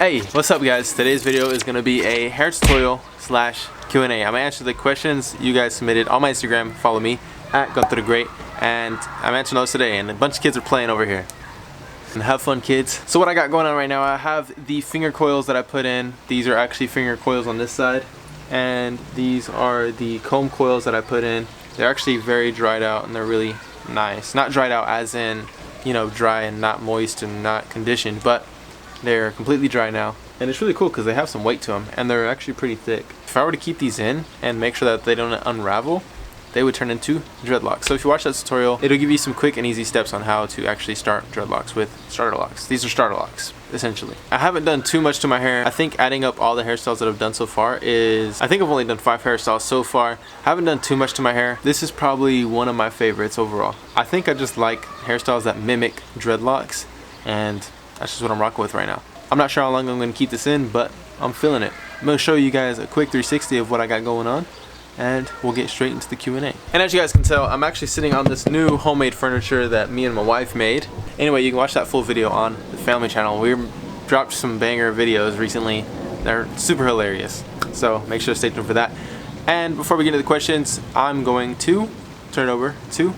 Hey, what's up guys? Today's video is going to be a hair tutorial slash Q&A. I'm going to answer the questions you guys submitted on my Instagram. Follow me at Gunther the Great, and I'm answering those today, and a bunch of kids are playing over here. And have fun, kids. So what I got going on right now, I have the finger coils that I put in. These are actually finger coils on this side, and these are the comb coils that I put in. They're actually very dried out and they're really nice. Not dried out as in, you know, dry and not moist and not conditioned, but they're completely dry now, and it's really cool because they have some weight to them and they're actually pretty thick. If I were to keep these in and make sure that they don't unravel, they would turn into dreadlocks. So if you watch that tutorial, it'll give you some quick and easy steps on how to actually start dreadlocks with starter locks. These are starter locks, essentially. I haven't done too much to my hair. I think adding up all the hairstyles that I've done so far is, I think I've only done 5 hairstyles so far. I haven't done too much to my hair. This is probably one of my favorites overall. I think I just like hairstyles that mimic dreadlocks, and that's just what I'm rocking with right now. I'm not sure how long I'm going to keep this in, but I'm feeling it. I'm going to show you guys a quick 360 of what I got going on, and we'll get straight into the Q&A. And as you guys can tell, I'm actually sitting on this new homemade furniture that me and my wife made. Anyway, you can watch that full video on the family channel. We dropped some banger videos recently. They're super hilarious, so make sure to stay tuned for that. And before we get into the questions, I'm going to turn it over to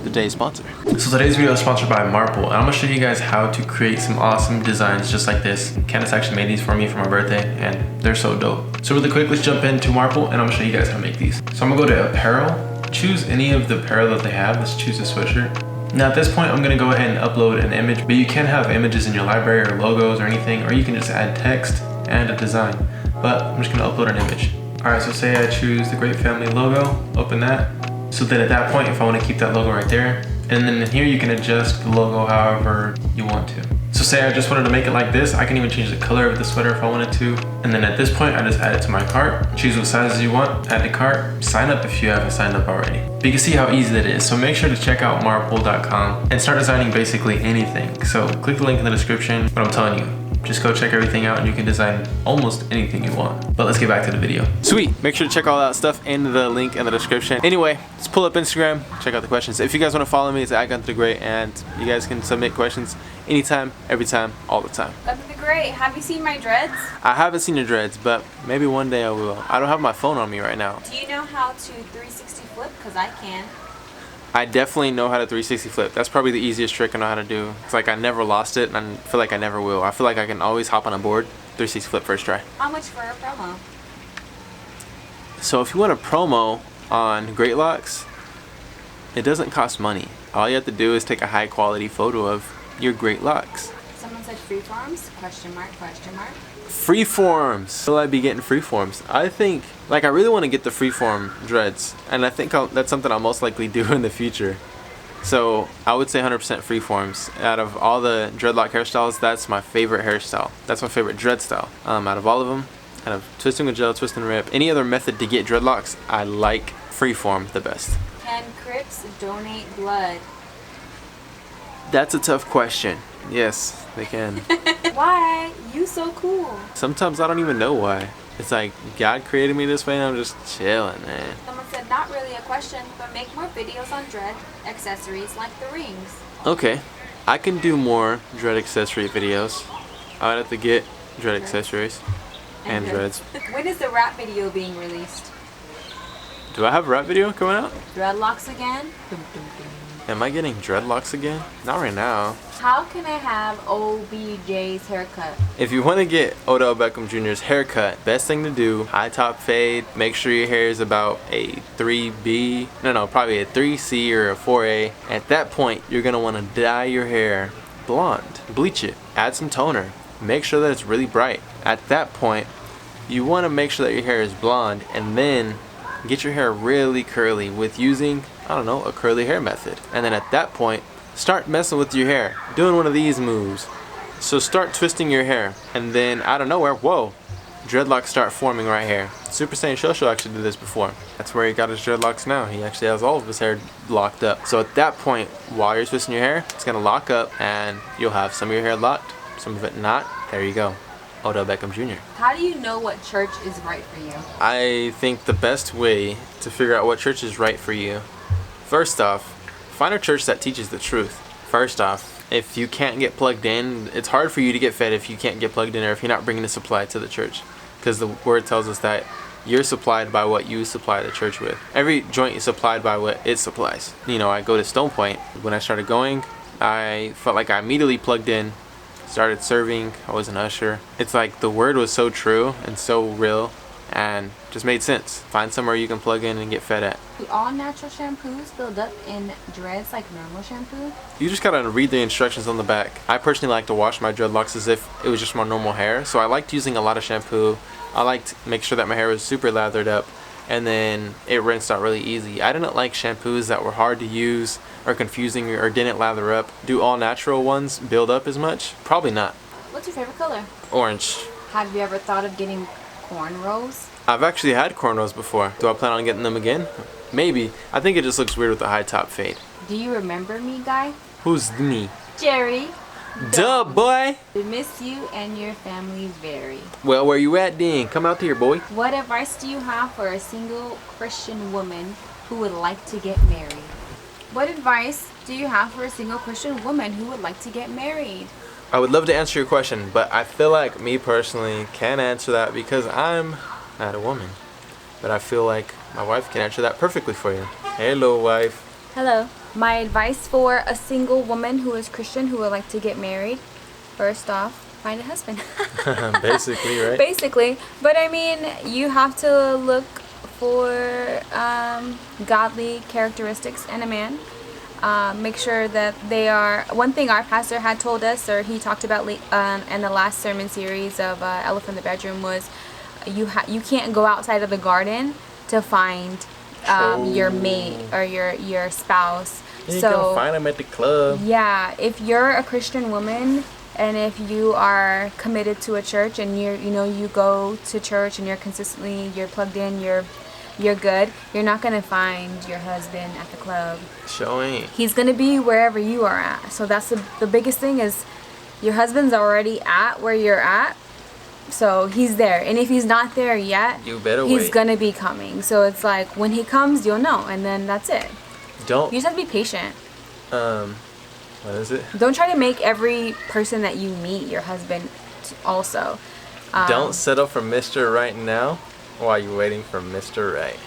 today's sponsor. So today's video is sponsored by Marple, and I'm going to show you guys how to create some awesome designs just like this. Candace actually made these for me for my birthday, and they're so dope. So really quick, let's jump into Marple, and I'm going to show you guys how to make these. So I'm going to go to apparel, choose any of the apparel that they have. Let's choose a sweatshirt. Now at this point, I'm going to go ahead and upload an image, but you can have images in your library or logos or anything, or you can just add text and a design. But I'm just going to upload an image. Alright, so say I choose the Great Family logo, open that. So then at that point, if I want to keep that logo right there, and then in here you can adjust the logo however you want to. So say I just wanted to make it like this, I can even change the color of the sweater if I wanted to. And then at this point, I just add it to my cart, choose what sizes you want, add to cart, sign up if you haven't signed up already. But you can see how easy that is. So make sure to check out marple.com and start designing basically anything. So click the link in the description, but I'm telling you, just go check everything out and you can design almost anything you want. But let's get back to the video. Sweet, make sure to check all that stuff in the link in the description. Anyway, let's pull up Instagram, check out the questions. If you guys want to follow me, it's at Gunther the Great, and you guys can submit questions anytime, every time, all the time. Gunther the Great, have you seen my dreads? I haven't seen your dreads, but maybe one day I will. I don't have my phone on me right now. Do you know how to 360 flip? Because I can. I definitely know how to 360 flip. That's probably the easiest trick I know how to do. It's like I never lost it, and I feel like I never will. I feel like I can always hop on a board, 360 flip first try. How much for a promo? So if you want a promo on Great Locks, it doesn't cost money. All you have to do is take a high quality photo of your Great Locks. Someone said freeforms? Question mark, question mark. Freeforms. Will I be getting freeforms? I think, like, I really want to get the freeform dreads, and I think that's something I'll most likely do in the future. So I would say 100% freeforms. Out of all the dreadlock hairstyles, that's my favorite hairstyle. That's my favorite dread style. Out of all of them, kind of twisting with gel, twist and rip. Any other method to get dreadlocks, I like freeform the best. Can Crips donate blood? That's a tough question. Yes, they can. Why? You so cool. Sometimes I don't even know why. It's like God created me this way and I'm just chilling, man. Someone said not really a question, but make more videos on dread accessories like the rings. Okay, I can do more dread accessory videos. I would have to get dread accessories and dreads. When is the rap video being released? Do I have a rap video coming out? Dreadlocks again? Am I getting dreadlocks again? Not right now. How can I have OBJ's haircut? If you want to get Odell Beckham Jr.'s haircut, best thing to do, high top fade, make sure your hair is about a 3B, probably a 3C or a 4A. At that point, you're going to want to dye your hair blonde, bleach it, add some toner, make sure that it's really bright. At that point, you want to make sure that your hair is blonde, and then get your hair really curly with using, a curly hair method. And then at that point, start messing with your hair, doing one of these moves. So start twisting your hair, and then out of nowhere, whoa, dreadlocks start forming right here. Super Saiyan Shosho actually did this before. That's where he got his dreadlocks now. He actually has all of his hair locked up. So at that point, while you're twisting your hair, it's gonna lock up, and you'll have some of your hair locked, some of it not. There you go. Odell Beckham Jr. How do you know what church is right for you? I think the best way to figure out what church is right for you, first off, find a church that teaches the truth. First off, if you can't get plugged in, it's hard for you to get fed if you can't get plugged in or if you're not bringing a supply to the church. Because the word tells us that you're supplied by what you supply the church with. Every joint is supplied by what it supplies. You know, I go to Stone Point. When I started going, I felt like I immediately plugged in, started serving. I was an usher. It's like the word was so true and so real and just made sense. Find somewhere you can plug in and get fed at. Do all natural shampoos build up in dreads like normal shampoo? You just gotta read the instructions on the back. I personally like to wash my dreadlocks as if it was just my normal hair. So I liked using a lot of shampoo. I liked to make sure that my hair was super lathered up and then it rinsed out really easy. I didn't like shampoos that were hard to use or confusing or didn't lather up. Do all natural ones build up as much? Probably not. What's your favorite color? Orange. Have you ever thought of getting cornrows? I've actually had cornrows before. Do I plan on getting them again? Maybe. I think it just looks weird with the high top fade. Do you remember me, guy? Who's me? Jerry. Duh, boy! We miss you and your family very. Well, where you at, Dean? Come out here, boy. What advice do you have for a single Christian woman who would like to get married? What advice do you have for a single Christian woman who would like to get married? I would love to answer your question, but I feel like me personally can't answer that because I'm not a woman. But I feel like my wife can answer that perfectly for you. Hello, wife. Hello. My advice for a single woman who is Christian who would like to get married, first off, find a husband. Basically, right? Basically. But I mean, you have to look for godly characteristics in a man. Make sure that they are. One thing our pastor had told us, or he talked about in the last sermon series of Elephant in the Bedroom, was you can't go outside of the garden to find your mate or your spouse. You can find them at the club. Yeah, if you're a Christian woman and if you are committed to a church and you go to church and you're plugged in, you're good, you're not gonna find your husband at the club. Sure ain't. He's gonna be wherever you are at. So that's the biggest thing is your husband's already at where you're at. So he's there, and if he's not there yet, you better he's wait. gonna be coming. So it's like when he comes, you'll know, and then that's it. Don't. You just have to be patient. What is it? Don't try to make every person that you meet your husband also. Don't settle for Mr. Right now while you're waiting for Mr. Right.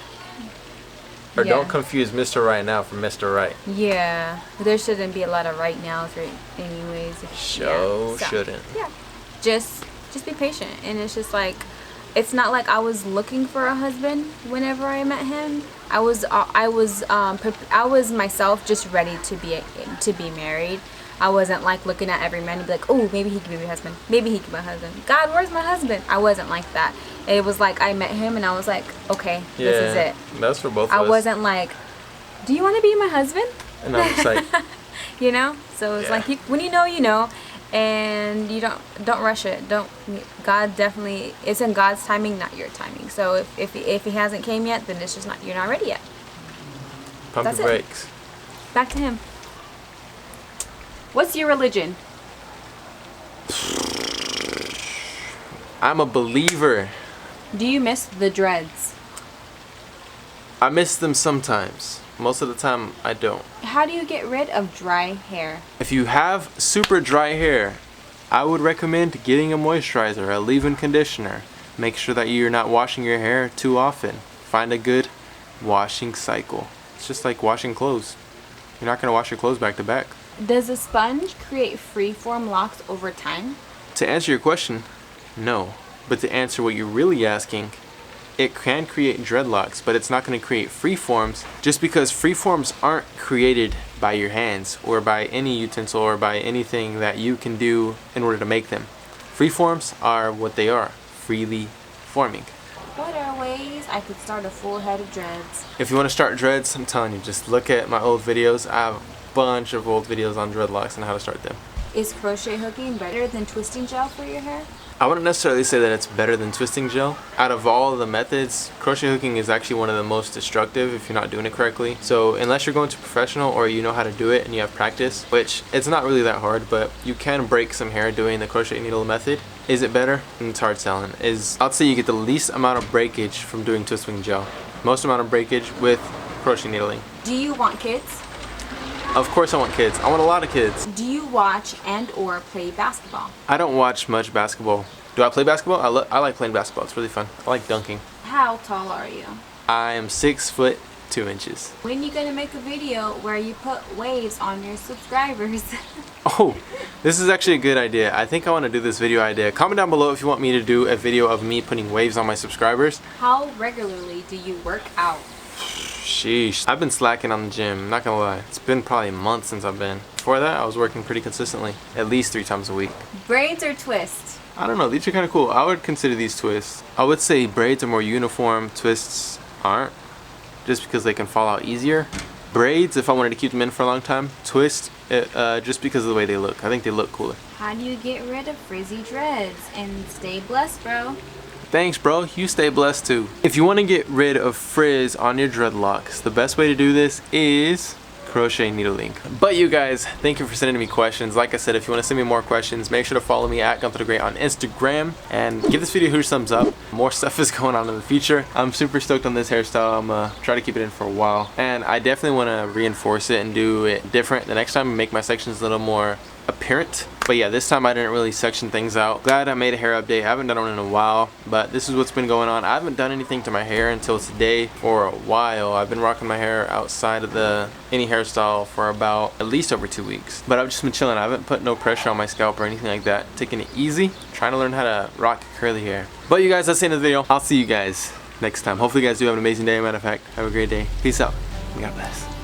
Or Yeah. don't confuse Mr. Right now for Mr. Right. Yeah, there shouldn't be a lot of right nows, right? Anyways. Shouldn't. Yeah, just be patient, and it's just like, it's not like I was looking for a husband whenever I met him. I was myself just ready to be married. I wasn't like looking at every man and be like, oh, maybe he could be my husband. Maybe he could be my husband. God, where's my husband? I wasn't like that. It was like I met him and I was like, okay, this is it. That's for both of I us. wasn't like, do you want to be my husband? And I'm just like, You know? So it's like, when you know, and you don't rush it. God definitely, it's in God's timing, not your timing. So if he hasn't came yet, then it's just not, you're not ready yet. pump That's your it. brakes. Back to him. What's your religion? I'm a believer. Do you miss the dreads? I miss them sometimes. Most of the time, I don't. How do you get rid of dry hair? If you have super dry hair, I would recommend getting a moisturizer, a leave-in conditioner. Make sure that you're not washing your hair too often. Find a good washing cycle. It's just like washing clothes. You're not going to wash your clothes back to back. Does a sponge create freeform locks over time? To answer your question, no. But to answer what you're really asking, it can create dreadlocks, but it's not going to create freeforms just because freeforms aren't created by your hands or by any utensil or by anything that you can do in order to make them. Freeforms are what they are, freely forming. What are ways I could start a full head of dreads? If you want to start dreads, I'm telling you, just look at my old videos. I have a bunch of old videos on dreadlocks and how to start them. Is crochet hooking better than twisting gel for your hair? I wouldn't necessarily say that it's better than twisting gel. Out of all of the methods, crochet hooking is actually one of the most destructive if you're not doing it correctly. So unless you're going to professional or you know how to do it and you have practice, which it's not really that hard, but you can break some hair doing the crochet needle method. Is it better? It's hard selling. I'd say you get the least amount of breakage from doing twisting gel. Most amount of breakage with crochet needling. Do you want kids? Of course I want kids. I want a lot of kids. Do you watch and or play basketball? I don't watch much basketball. Do I play basketball? I like playing basketball. It's really fun. I like dunking. How tall are you? I am 6'2". When you gonna make a video where you put waves on your subscribers? Oh, this is actually a good idea. I think I want to do this video idea. Comment down below if you want me to do a video of me putting waves on my subscribers. How regularly do you work out? Sheesh. I've been slacking on the gym, not gonna lie. It's been probably a month since I've been. Before that, I was working pretty consistently, at least 3 times a week. Braids or twists? I don't know, these are kind of cool. I would consider these twists. I would say braids are more uniform, twists aren't, just because they can fall out easier. Braids, if I wanted to keep them in for a long time. Twist, just because of the way they look. I think they look cooler. How do you get rid of frizzy dreads? And stay blessed, bro. Thanks, bro. You stay blessed too. If you want to get rid of frizz on your dreadlocks, the best way to do this is crochet needling. But you guys, thank you for sending me questions. Like I said, if you want to send me more questions, make sure to follow me at Gunther the Great on Instagram and give this video a huge thumbs up. More stuff is going on in the future. I'm super stoked on this hairstyle. I'm try to keep it in for a while, and I definitely want to reinforce it and do it different the next time and make my sections a little more apparent. But yeah, this time I didn't really section things out. Glad I made a hair update. I haven't done one in a while, but this is what's been going on. I haven't done anything to my hair until today for a while. I've been rocking my hair outside of the any hairstyle for about at least over 2 weeks. But I've just been chilling. I haven't put no pressure on my scalp or anything like that. Taking it easy, trying to learn how to rock curly hair. But you guys, that's the end of the video. I'll see you guys next time. Hopefully you guys do have an amazing day. Matter of fact, have a great day. Peace out. God bless.